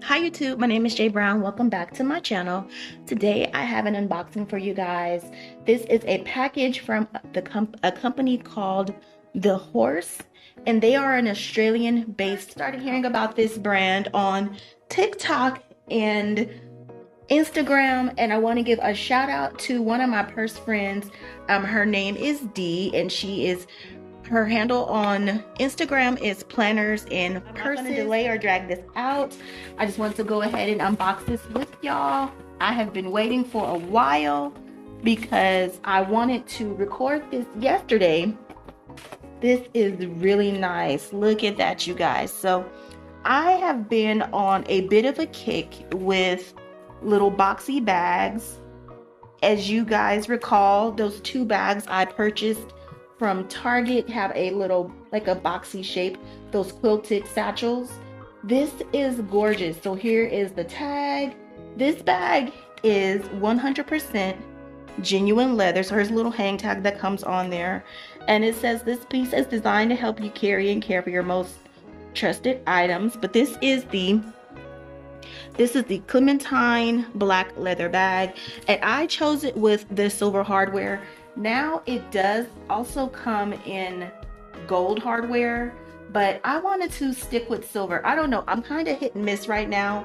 Hi YouTube, my name is Jay Brown. Welcome back to my channel. Today I have an unboxing for you guys. This is a package from a company called The Horse, and they are an Australian based. Started hearing about this brand on TikTok and Instagram, and I want to give a shout out to one of my purse friends. Her name is Dee, and her handle on Instagram is planners and purses. I'm not gonna delay or drag this out. I just want to go ahead and unbox this with y'all. I have been waiting for a while because I wanted to record this yesterday. This is really nice. Look at that, you guys. So I have been on a bit of a kick with little boxy bags. As you guys recall, those two bags I purchased from Target have a little, like a boxy shape, those quilted satchels. This is gorgeous. So here is the tag. This bag is 100% genuine leather. So here's a little hang tag that comes on there. And it says this piece is designed to help you carry and care for your most trusted items. But this is the Clementine black leather bag. And I chose it with the silver hardware. Now it does also come in gold hardware, but I wanted to stick with silver. I don't know, I'm kind of hit and miss right now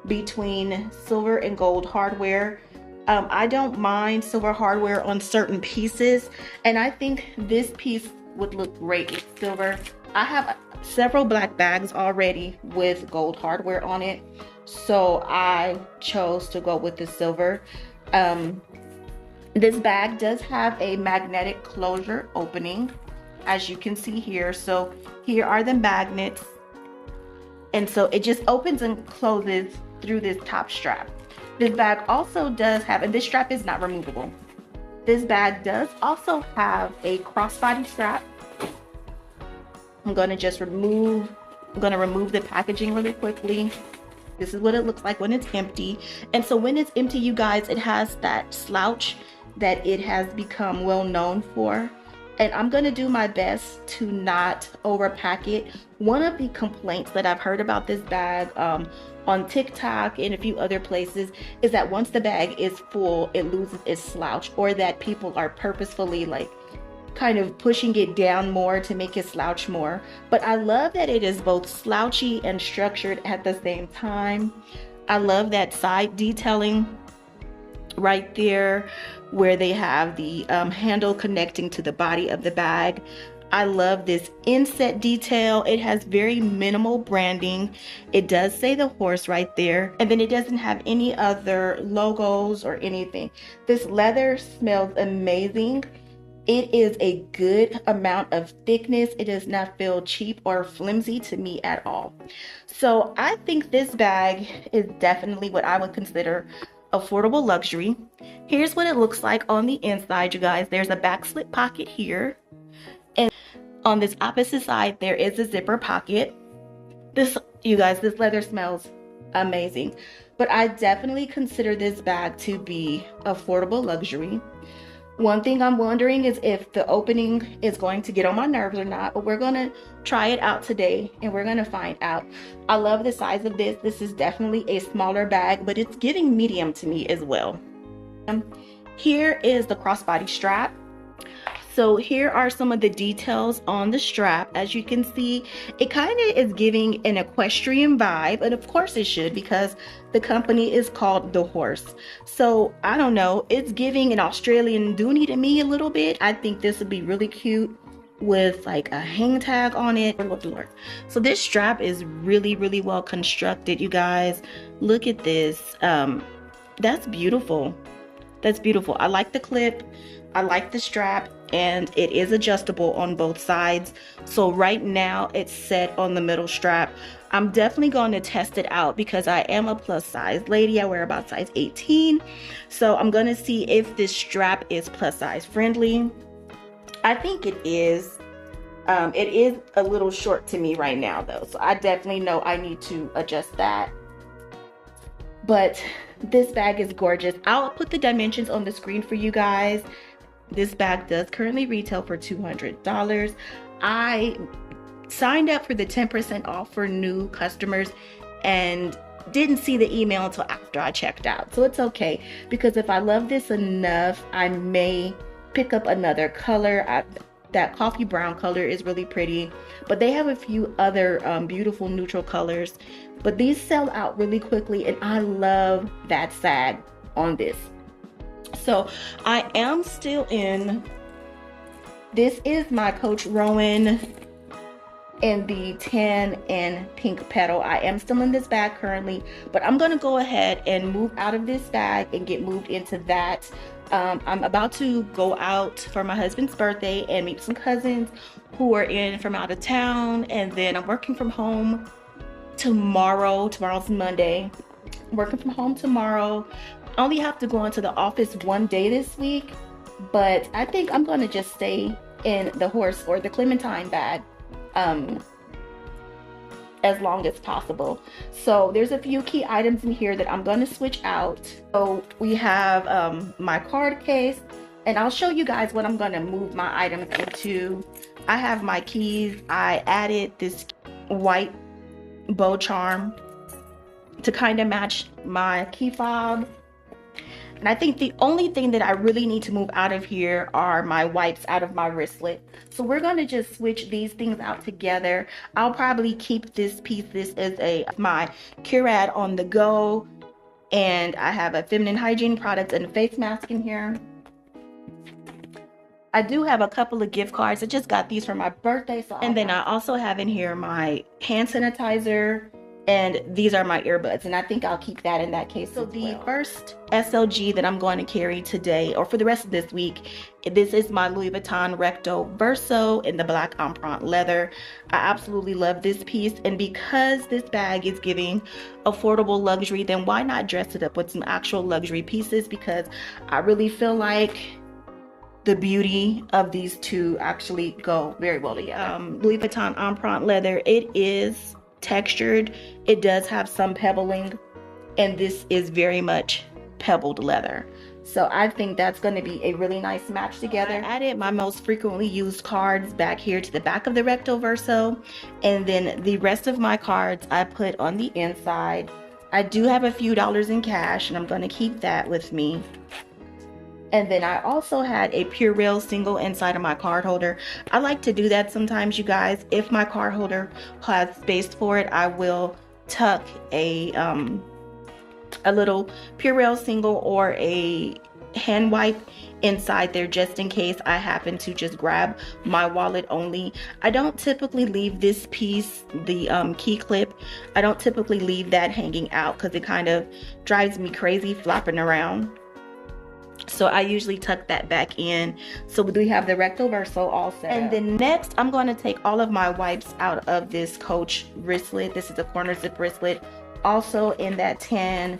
between silver and gold hardware. I don't mind silver hardware on certain pieces, and I think this piece would look great with silver. I have several black bags already with gold hardware on it, so I chose to go with the silver. This bag does have a magnetic closure opening, as you can see here. So here are the magnets. And so it just opens and closes through this top strap. This bag also does have, and this strap is not removable. This bag does also have a crossbody strap. I'm gonna remove the packaging really quickly. This is what it looks like when it's empty. And so when it's empty, you guys, it has that slouch that it has become well known for, and I'm gonna do my best to not overpack it. One of the complaints that I've heard about this bag on TikTok and a few other places is that once the bag is full, it loses its slouch, or that people are purposefully like kind of pushing it down more to make it slouch more. But I love that it is both slouchy and structured at the same time. I love that side detailing right there where they have the handle connecting to the body of the bag. I love this inset detail. It has very minimal branding. It does say the horse right there, and then it doesn't have any other logos or anything. This leather smells amazing. It is a good amount of thickness. It does not feel cheap or flimsy to me at all. So I think this bag is definitely what I would consider affordable luxury. Here's what it looks like on the inside, you guys. There's a back slip pocket here, and on this opposite side there is a zipper pocket. This, you guys, this leather smells amazing, but I definitely consider this bag to be affordable luxury. One thing I'm wondering is if the opening is going to get on my nerves or not, but we're gonna try it out today and we're gonna find out. I love the size of this. This is definitely a smaller bag, but it's giving medium to me as well. Here is the crossbody strap. So here are some of the details on the strap. As you can see, it kind of is giving an equestrian vibe, and of course it should, because the company is called The Horse. So I don't know, it's giving an Australian dooney to me a little bit. I think this would be really cute with like a hang tag on it. So this strap is really, really well constructed, you guys. Look at this. That's beautiful. That's beautiful. I like the clip. I like the strap, and it is adjustable on both sides. So right now it's set on the middle strap. I'm definitely going to test it out because I am a plus size lady. I wear about size 18. So I'm going to see if this strap is plus size friendly. I think it is. It is a little short to me right now though. So I definitely know I need to adjust that. But this bag is gorgeous. I'll put the dimensions on the screen for you guys. This bag does currently retail for $200. I signed up for the 10% off for new customers, and didn't see the email until after I checked out. So it's okay, because if I love this enough, I may pick up another color. That coffee brown color is really pretty, but they have a few other beautiful neutral colors, but these sell out really quickly, and I love that sag on this. So I am still in, this is my Coach Rowan in the tan and pink petal. I am still in this bag currently, but I'm gonna go ahead and move out of this bag and get moved into that. I'm about to go out for my husband's birthday and meet some cousins who are in from out of town, and then I'm working from home tomorrow. Tomorrow's Monday. I'm working from home tomorrow. I only have to go into the office one day this week, but I think I'm gonna just stay in the horse or the Clementine bag as long as possible. So there's a few key items in here that I'm going to switch out. So we have my card case, and I'll show you guys what I'm going to move my items into. I have my keys. I added this white bow charm to kind of match my key fob. And I think the only thing that I really need to move out of here are my wipes out of my wristlet. So we're going to just switch these things out together. I'll probably keep this piece. This is my Curad on the go. And I have a feminine hygiene product and a face mask in here. I do have a couple of gift cards. I just got these for my birthday. And then I also have in here my hand sanitizer. And these are my earbuds, and I think I'll keep that in that case. So the first SLG that I'm going to carry today, or for the rest of this week, this is my Louis Vuitton Recto Verso in the black empreinte leather. I absolutely love this piece, and because this bag is giving affordable luxury, then why not dress it up with some actual luxury pieces? Because I really feel like the beauty of these two actually go very well together. Louis Vuitton empreinte leather, it is textured. It does have some pebbling, and this is very much pebbled leather. So I think that's going to be a really nice match together. I added my most frequently used cards back here to the back of the Recto Verso, and then the rest of my cards I put on the inside. I do have a few dollars in cash, and I'm going to keep that with me. And then I also had a Purell single inside of my card holder. I like to do that sometimes, you guys. If my card holder has space for it, I will tuck a little Purell single or a hand wipe inside there just in case I happen to just grab my wallet only. I don't typically leave this piece, the key clip, I don't typically leave that hanging out because it kind of drives me crazy flopping around. So I usually tuck that back in. So we have the Recto Verso all set. And then next, I'm going to take all of my wipes out of this Coach wristlet. This is a corner zip wristlet, also in that tan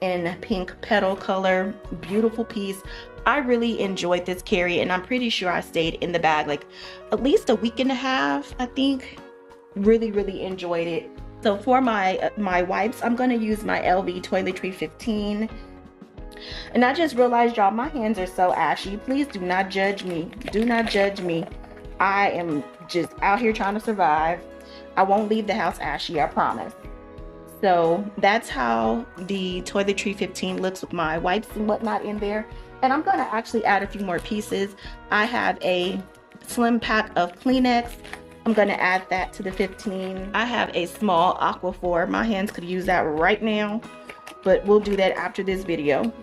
and pink petal color. Beautiful piece. I really enjoyed this carry, and I'm pretty sure I stayed in the bag like at least a week and a half, I think. Really enjoyed it. So for my wipes, I'm going to use my LV Toiletry 15. And I just realized, y'all, my hands are so ashy. Please do not judge me. Do not judge me. I am just out here trying to survive. I won't leave the house ashy, I promise. So that's how the Toiletry 15 looks with my wipes and whatnot in there. And I'm going to actually add a few more pieces. I have a slim pack of Kleenex. I'm going to add that to the 15. I have a small Aquaphor. My hands could use that right now, but we'll do that after this video.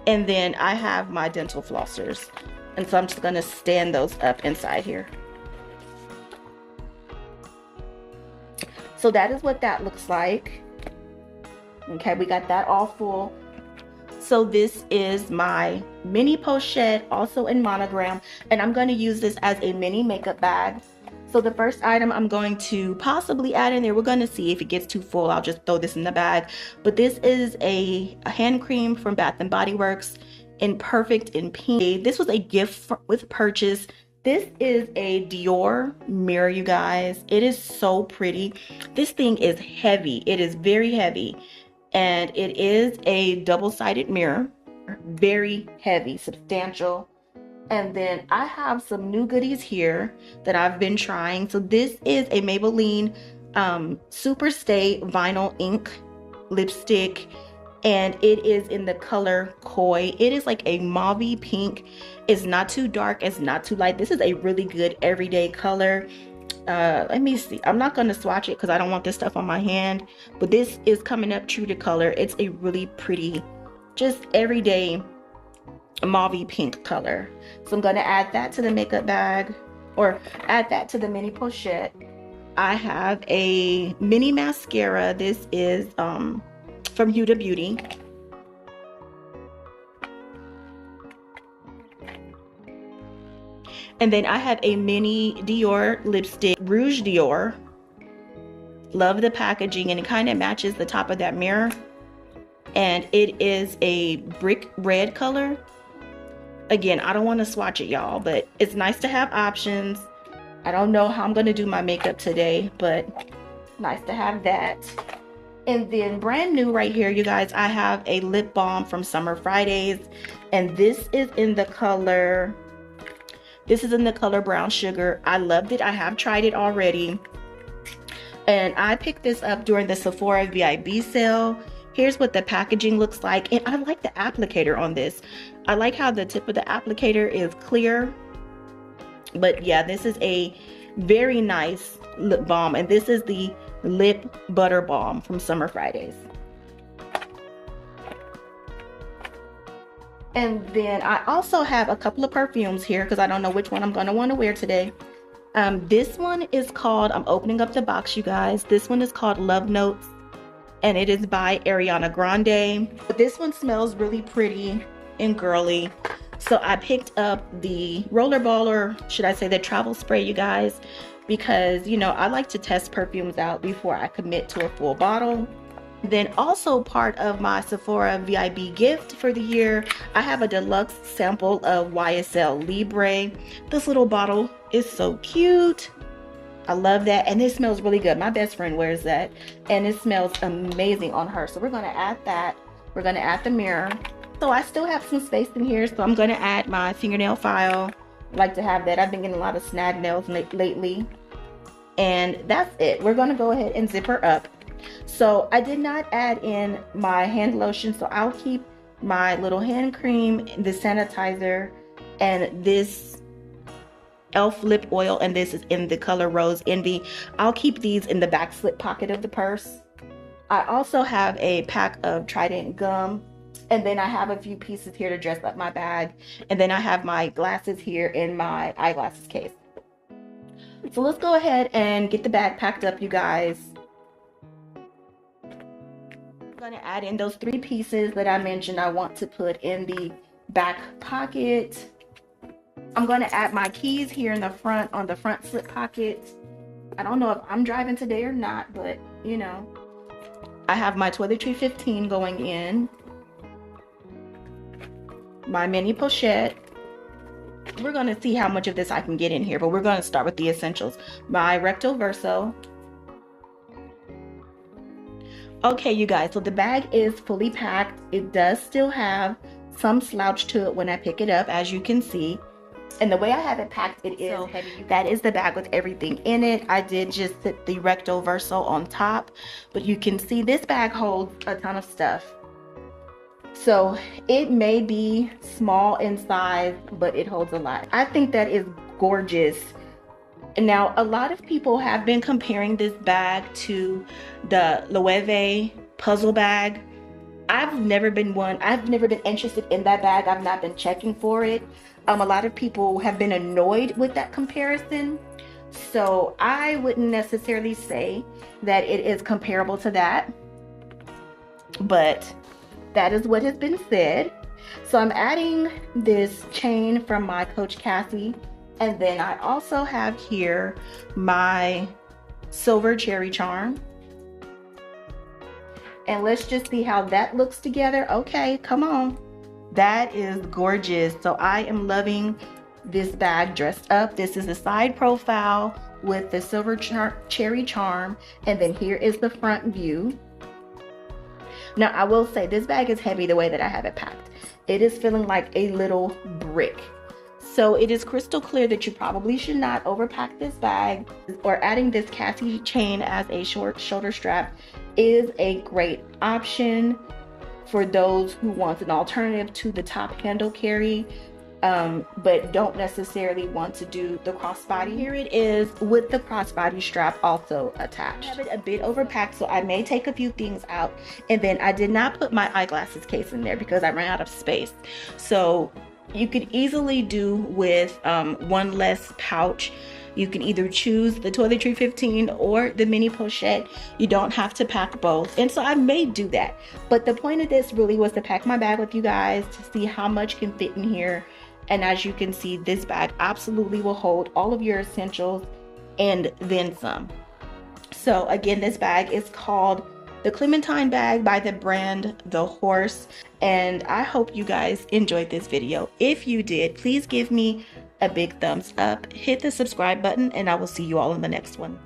And then I have my dental flossers, and so I'm just going to stand those up inside here. So that is what that looks like. Okay, we got that all full. So this is my mini pochette, also in monogram, and I'm going to use this as a mini makeup bag. So the first item I'm going to possibly add in there, we're going to see if it gets too full, I'll just throw this in the bag. But this is a hand cream from Bath & Body Works in Perfect in Pink. This was a gift with purchase. This is a Dior mirror, you guys. It is so pretty. This thing is heavy. It is very heavy. And it is a double-sided mirror. Very heavy, substantial. And then I have some new goodies here that I've been trying. So this is a Maybelline Super Stay Vinyl Ink lipstick, and it is in the color Koi. It is like a mauve pink. It's not too dark, it's not too light. This is a really good everyday color. Let me see. I'm not going to swatch it because I don't want this stuff on my hand, but this is coming up true to color. It's a really pretty, just everyday mauve pink color. So I'm going to add that to the makeup bag, or add that to the mini pochette. I have a mini mascara. This is from Huda Beauty. And then I have a mini Dior lipstick, Rouge Dior. Love the packaging, and it kind of matches the top of that mirror. And it is a brick red color. Again, I don't want to swatch it, y'all, but it's nice to have options. I don't know how I'm going to do my makeup today, but nice to have that. And then brand new right here, you guys, I have a lip balm from Summer Fridays. And this is in the color... This is in the color Brown Sugar. I loved it. I have tried it already. And I picked this up during the Sephora VIB sale. Here's what the packaging looks like. And I like the applicator on this. I like how the tip of the applicator is clear. But yeah, this is a very nice lip balm. And this is the Lip Butter Balm from Summer Fridays. And then I also have a couple of perfumes here because I don't know which one I'm going to want to wear today. This one is called, I'm opening up the box, you guys. This one is called Love Notes, and it is by Ariana Grande. But this one smells really pretty and girly. So I picked up the rollerball, or should I say the travel spray, you guys, because, you know, I like to test perfumes out before I commit to a full bottle. Then also part of my Sephora VIB gift for the year, I have a deluxe sample of YSL Libre. This little bottle is so cute. I love that, and it smells really good. My best friend wears that, and it smells amazing on her. So we're going to add that. We're going to add the mirror. So I still have some space in here, so I'm going to add my fingernail file. I like to have that. I've been getting a lot of snag nails lately. And that's it. We're going to go ahead and zip her up. So I did not add in my hand lotion, so I'll keep my little hand cream, the sanitizer, and this e.l.f. lip oil, and this is in the color Rose Envy. I'll keep these in the back slip pocket of the purse. I also have a pack of Trident gum, and then I have a few pieces here to dress up my bag, and then I have my glasses here in my eyeglasses case. So let's go ahead and get the bag packed up, you guys. I'm going to add in those 3 pieces that I mentioned I want to put in the back pocket. I'm going to add my keys here in the front, on the front slip pocket. I don't know if I'm driving today or not, but you know. I have my toiletry 15 going in. My mini pochette. We're going to see how much of this I can get in here, but we're going to start with the essentials. My recto verso. Okay, you guys, so the bag is fully packed. It does still have some slouch to it when I pick it up, as you can see. And the way I have it packed, it is heavy. That is the bag with everything in it. I did just put the recto verso on top, but you can see this bag holds a ton of stuff. So it may be small in size, but it holds a lot. I think that is gorgeous. Now, a lot of people have been comparing this bag to the Loewe puzzle bag. I've never been interested in that bag. I've not been checking for it. A lot of people have been annoyed with that comparison. So I wouldn't necessarily say that it is comparable to that. But that is what has been said. So I'm adding this chain from my Coach Cassie. And then I also have here my silver cherry charm. And let's just see how that looks together. Okay, come on. That is gorgeous. So I am loving this bag dressed up. This is a side profile with the silver cherry charm. And then here is the front view. Now I will say this bag is heavy the way that I have it packed. It is feeling like a little brick. So it is crystal clear that you probably should not overpack this bag, or adding this Cassie chain as a short shoulder strap is a great option for those who want an alternative to the top handle carry, but don't necessarily want to do the crossbody. Here it is with the crossbody strap also attached. I have it a bit overpacked, so I may take a few things out. And then I did not put my eyeglasses case in there because I ran out of space. So you could easily do with one less pouch. You can either choose the toiletry 15 or the mini pochette. You don't have to pack both. And so I may do that. But the point of this really was to pack my bag with you guys to see how much can fit in here. And as you can see, this bag absolutely will hold all of your essentials and then some. So again, this bag is called the Clementine bag by the brand The Horse. And I hope you guys enjoyed this video. If you did, please give me a big thumbs up, hit the subscribe button, and I will see you all in the next one.